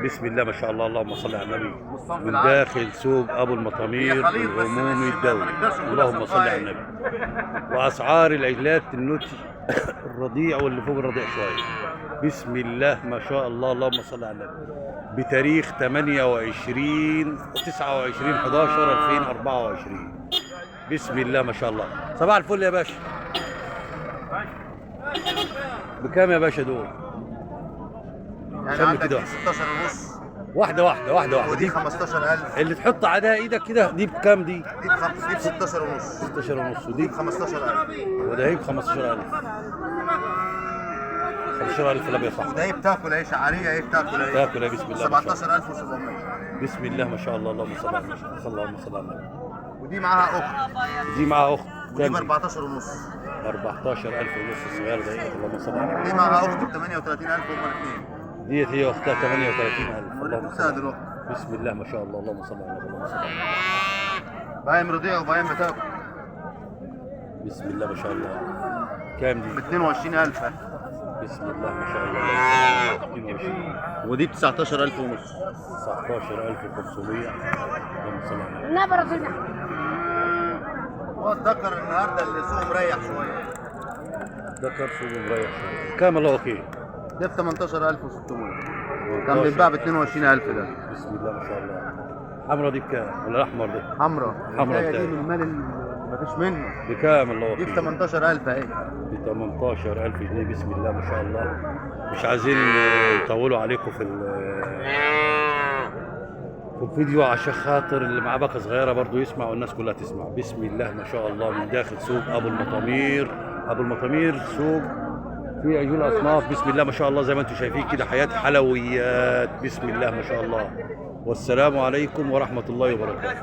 بسم الله ما شاء الله، اللهم صل على النبي. من داخل سوق ابو المطامير العمومي الدولي، اللهم صل على النبي. واسعار العجلات النوتي الرضيع واللي فوق الرضيع شويه. بسم الله ما شاء الله، اللهم صل على النبي. بتاريخ 28 29 11 2024. بسم الله ما شاء الله. صباح الفل يا باشا. بكام يا باشا دول؟ يعني عندك دي 16 ونص. واحدة ودي 15,000. اللي تحط عليها ايدك كده دي بكام دي؟ دي ب 16 ونص. 16 ونص. ودي ودي ب 15,000. وده هي ب 15,000. 15,000 الابيض صح. وده هي بتاكل ايه شعريه، ايه بتاكل ايه؟ تاكل ايه؟ بسم الله ما شاء الله. 17,700. بسم الله ما شاء الله، اللهم صل على النبي. اللهم صل على النبي. ودي معاها اخت. دي معاها اخت. ودي ب 14 ونص. 14,000 ونص الصغير ده. اللهم صل على النبي. دي معاها اخت ب 38,000 هما الاثنين. ديت هي اختها 38,000. اللهم صل على النبي. دلوقتي. بسم الله ما شاء الله، اللهم صل على النبي. اللهم صل على النبي. بايم رضيع وبايم بتاكل. بسم الله ما شاء الله. كام دي؟ ب 22,000. بسم الله ما شاء الله. 22. ودي ب 19,000 ونص. 19,500. اللهم صل على النبي. نبرة كده. هو اتذكر النهارده اللي سوق مريح شويه. ذكر سوق مريح شويه. كام الله وكيل؟ ده ب 18,600. كان بيتباع ب 22,000 ده. بسم الله ما شاء الله. حمرا دي بكام؟ ولا الاحمر ده؟ حمراء. حمراء دي بتاعي. من المال اللي مفيش منه. بكام الله دي وكيل؟ ب 18,000 اهي. ب 18,000 جنيه. بسم الله ما شاء الله. مش عايزين يطولوا عليكم في الفيديو عشان خاطر اللي معاه باقة صغيرة برضو يسمع والناس كلها تسمع. بسم الله ما شاء الله. من داخل سوق ابو المطامير. ابو المطامير سوق في عجول اصناف. بسم الله ما شاء الله، زي ما انتم شايفين كده حياة حلويات. بسم الله ما شاء الله. والسلام عليكم ورحمة الله وبركاته.